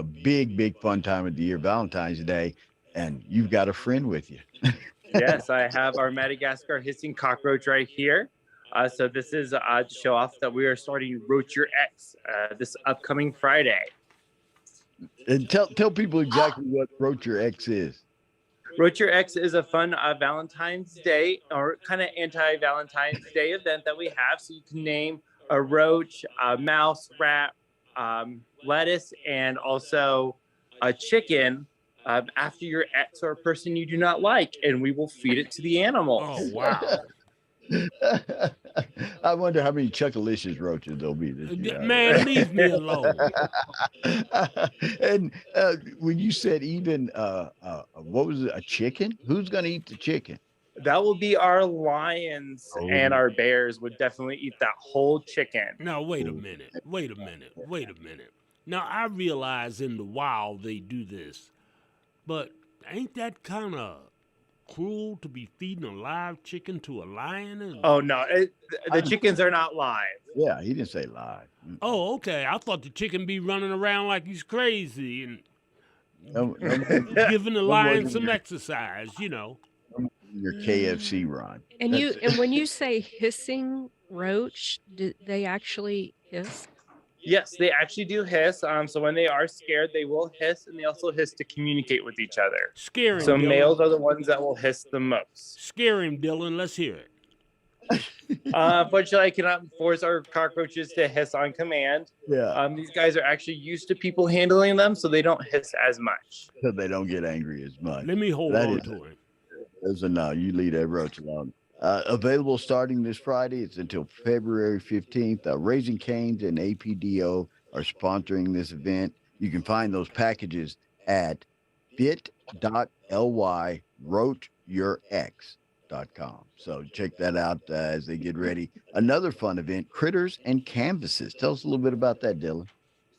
a big fun time of the year, Valentine's Day, and you've got a friend with you. Yes, I have our Madagascar hissing cockroach right here. So this is to show off that we are starting Roach Your X this upcoming Friday. And tell people exactly what Roach Your X is. Roach Your X is a fun Valentine's Day or kind of anti-Valentine's Day event that we have. So you can name a roach, a mouse, rat, lettuce, and also a chicken after your ex or a person you do not like, and we will feed it to the Oh, animals. wow. I wonder how many Chuckalicious roaches there'll be this year. Man, leave me alone. And when you said even what was it, a chicken? Who's going to eat the chicken? That will be our lions, and Oh, our bears would definitely eat that whole chicken. Now, wait a oh, minute. Wait a minute. Wait a minute. Now, I realize in the wild they do this, but ain't that kind of cruel to be feeding a live chicken to a lion? Oh no, the I'm, chickens are not live. yeah, he didn't say live. Oh, okay. I thought the chicken be running around like he's crazy and No, no, giving the no more lion than some exercise. your KFC run. And That's when you say hissing roach, do they actually hiss? Yes, they actually do hiss. So when they are scared, they will hiss, and they also hiss to communicate with each other. Scare him, So Dylan. males are the ones that will hiss the most. Scare him, Dylan. Let's hear it. Unfortunately, I cannot force our cockroaches to hiss on command. yeah. These guys are actually used to people handling them, so they don't hiss as much. So they don't get angry as much. Let me hold That on is to him. That's a no. You leave that roach alone. Available starting this Friday. It's until February 15th. Raising Cane's and APDO are sponsoring this event. You can find those packages at bit.ly roachyourx.com. So check that out as they get ready. Another fun event, Critters and Canvases. Tell us a little bit about that, Dylan.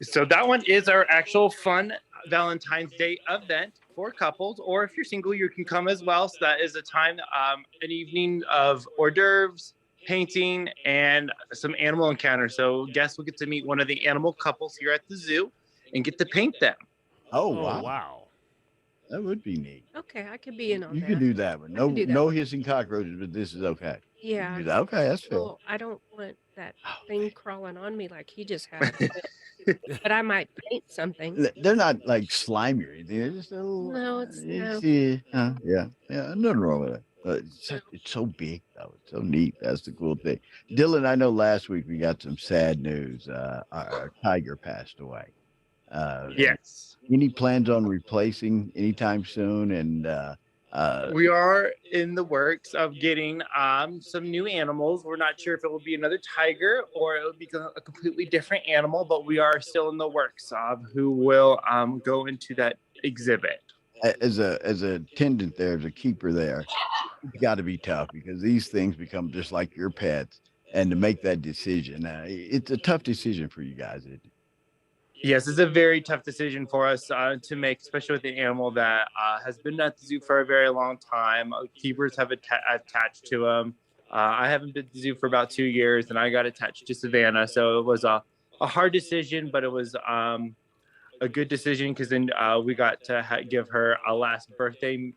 So that one is our actual fun Valentine's Day event for couples, or if you're single, you can come as well. So that is a time, an evening of hors d'oeuvres, painting, and some animal encounters. So guests will get to meet one of the animal couples here at the zoo and get to paint them. Oh, Oh, wow. wow. That would be neat. Okay, I could be in on You that. can do that one. I No, can do that no one. hissing cockroaches, but this is okay. You can Yeah. do that. Okay, that's fair. Well, I don't want that Oh, thing crawling on me like he just had. But I might paint something. they're not like slimy or anything. They're just a little. No, it's no. Yeah. Nothing wrong with it. It's so big though. It's so neat. That's the cool thing. Dylan, I know last week we got some sad news. Our tiger passed away. Yes. Any plans on replacing anytime soon? And We are in the works of getting some new animals. We're not sure if it will be another tiger or it will be a completely different animal, but we are still in the works of who will go into that exhibit. as a attendant there, as a keeper there, it's got to be tough because these things become just like your pets. And to make that decision, it's a tough decision for you guys. Yes, it's a very tough decision for us to make, especially with the animal that has been at the zoo for a very long time. Keepers have attached to him. I haven't been to the zoo for about 2 years, and I got attached to Savannah. So it was a hard decision, but it was a good decision because then we got to give her a last birthday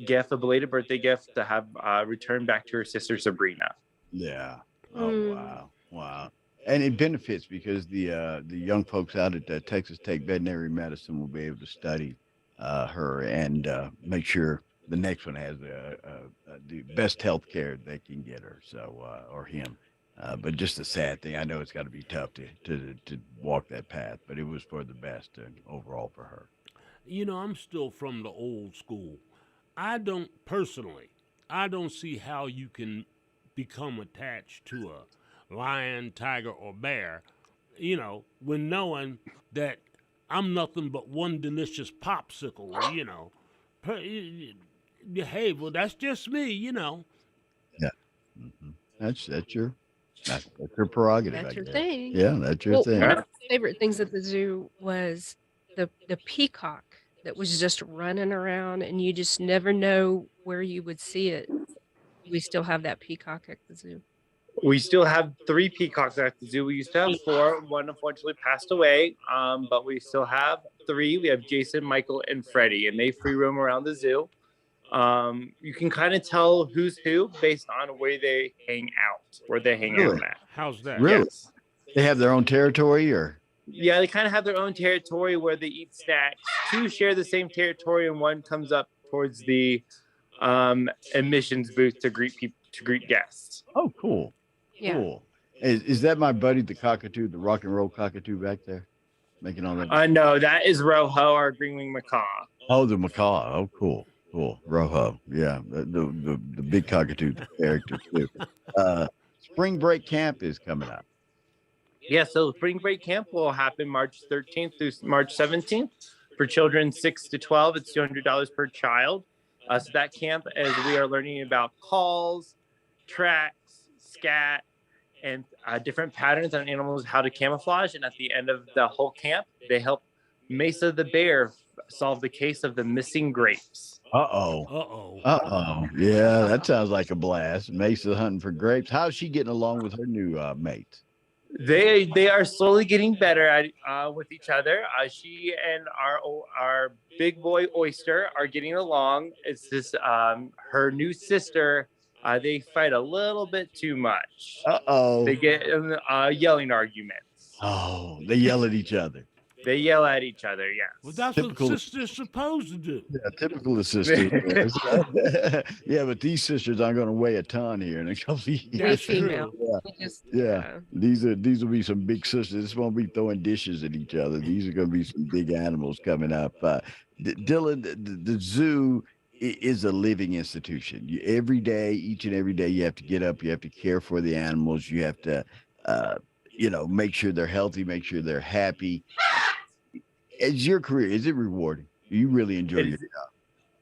gift, a belated birthday gift to have returned back to her sister Sabrina. Yeah. Oh Mm. wow. And it benefits because the young folks out at Texas Tech Veterinary Medicine will be able to study her and make sure the next one has the best health care they can get her. So or him. But just a sad thing. I know it's got to be tough to walk that path, but it was for the best overall for her. I'm still from the old school. I don't personally, I don't see how you can become attached to a lion, tiger, or bear, when knowing that I'm nothing but one delicious popsicle. Per, hey, well, that's just me. Yeah. hmm that's your prerogative, I That's your guess. thing. Yeah, that's your Well, thing. one of my favorite things at the zoo was the peacock that was just running around, and you just never know where you would see it. We still have that peacock at the zoo. We still have 3 peacocks at the zoo. We used to have 4. One unfortunately passed away, but we still have 3. We have Jason, Michael, and Freddie, and they free roam around the zoo. You can kind of tell who's who based on where they hang out, where they hang Really? out at. How's that? Really? Yes. They have their own territory, or Yeah, they kind of have their own territory where they eat snacks. 2 share the same territory, and one comes up towards the admissions booth to greet guests. oh, cool, Yeah. cool. Is that my buddy, the cockatoo, the rock and roll cockatoo back there, making all that? No, that is Rojo, our green-winged macaw. Oh, the macaw. Oh, cool, cool. Rojo. Yeah, the big cockatoo character too. Spring break camp is coming up. Yeah, so spring break camp will happen March 13th through March 17th. For children 6 to 12, it's $200 per child. So that camp, as we are learning about calls, tracks, scat, and different patterns on animals, how to camouflage. And at the end of the whole camp, they help Mesa the bear solve the case of the missing grapes. Uh-oh. Uh-oh. Uh-oh. Yeah, that sounds like a blast. Mesa hunting for grapes. How's she getting along with her new mates? They are slowly getting better at with each other. She and our big boy Oyster are getting along. It's this her new sister. They fight a little bit too much. Uh-oh. They get yelling arguments. Oh, they yell at each other. They yell at each other. Yes. Well, that's Typical- what sisters supposed to do. Yeah, typical of sisters. Yeah, but these sisters aren't going to weigh a ton here in a couple of years. Very That's female. true. We just, Yeah. These will be some big sisters. This won't be throwing dishes at each other. These are going to be some big animals coming up. Dylan, the zoo is a living institution. Every day, each and every day, you have to get up. You have to care for the animals. You have to, make sure they're healthy, make sure they're happy. As your career, is it rewarding? Do you really enjoy your job?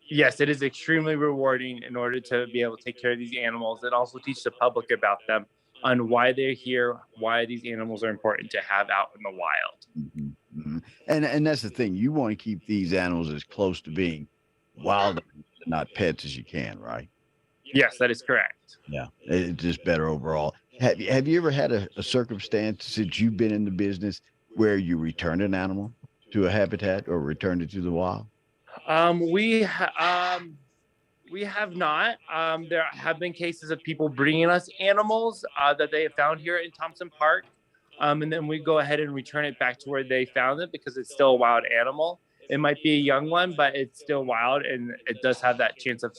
Yes, it is extremely rewarding in order to be able to take care of these animals and also teach the public about them on why they're here, why these animals are important to have out in the wild. Mm-hmm. And that's the thing. You want to keep these animals as close to being wild, not pets, as you can, right? Yes, that is correct. Yeah, it's just better overall. Have you ever had a circumstance since you've been in the business where you returned an animal to a habitat or returned it to the wild? We have not. There have been cases of people bringing us animals that they have found here in Thompson Park, and then we go ahead and return it back to where they found it because it's still a wild animal. It might be a young one, but it's still wild, and it does have that chance of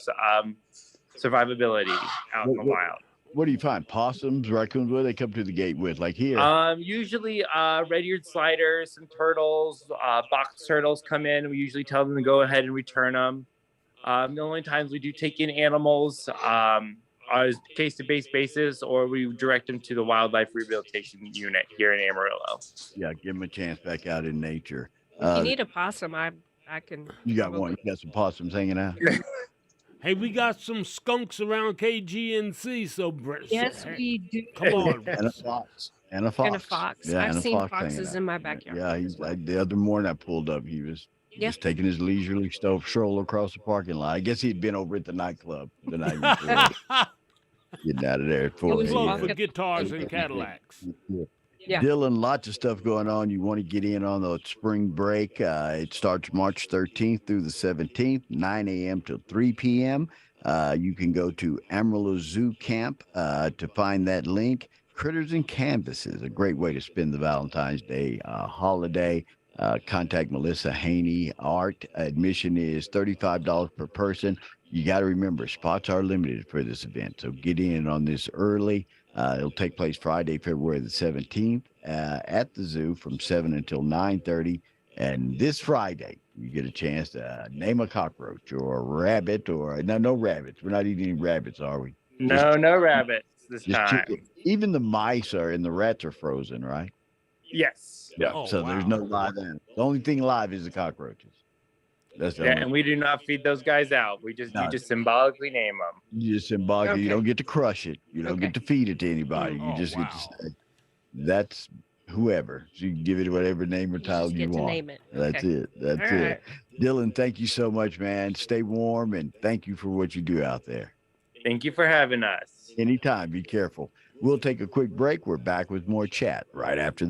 survivability out in the wild. What do you find? Possums, raccoons? What do they come to the gate with? Like here? Usually red-eared sliders, some turtles, box turtles come in. We usually tell them to go ahead and return them. The only times we do take in animals on a case-to-base basis, or we direct them to the wildlife rehabilitation unit here in Amarillo. Yeah, give them a chance back out in nature. if you need a possum, I can. You got probably- one. You got some possums hanging out. Hey, we got some skunks around KGNC, so Brett. Yes, hey, we do. come on. And a fox. And a fox. And a fox. Yeah, I've and a seen fox hanging foxes out. in my backyard. Yeah, as well. the other morning I pulled up. He was Yeah. just taking his leisurely stroll across the parking lot. I guess he'd been over at the nightclub the night before, getting out of there at 4 It was Love walking- for guitars and Cadillacs. Yeah. Dylan, lots of stuff going on. You want to get in on the spring break. It starts March 13th through the 17th, 9 a.m. till 3 p.m. You can go to Amarillo Zoo Camp to find that link. Critters and Canvases, a great way to spend the Valentine's Day holiday. Contact Melissa Haney Art. Admission is $35 per person. You got to remember, spots are limited for this event, so get in on this early. It'll take place Friday, February the 17th at the zoo from 7 until 9:30. And this Friday, you get a chance to name a cockroach or a rabbit or no rabbits. We're not eating any rabbits, are we? No rabbits this Just time. chicken. Even the mice are and the rats are frozen, right? Yes. Yeah. Oh, So there's no wow. live animal. The only thing live is the cockroaches. That's the Yeah, only. and we do not feed those guys out. We just No. you just symbolically name them. You just symbolic. You Okay. don't get to crush it. You don't Okay. get to feed it to anybody. You Oh, just get to wow. say, that's whoever. So you can give it whatever name or You title just you get to want. name it. That's Okay. it. That's All it. right. Dylan, thank you so much, man. Stay warm and thank you for what you do out there. Thank you for having us. Anytime. Be careful. We'll take a quick break. We're back with more chat right after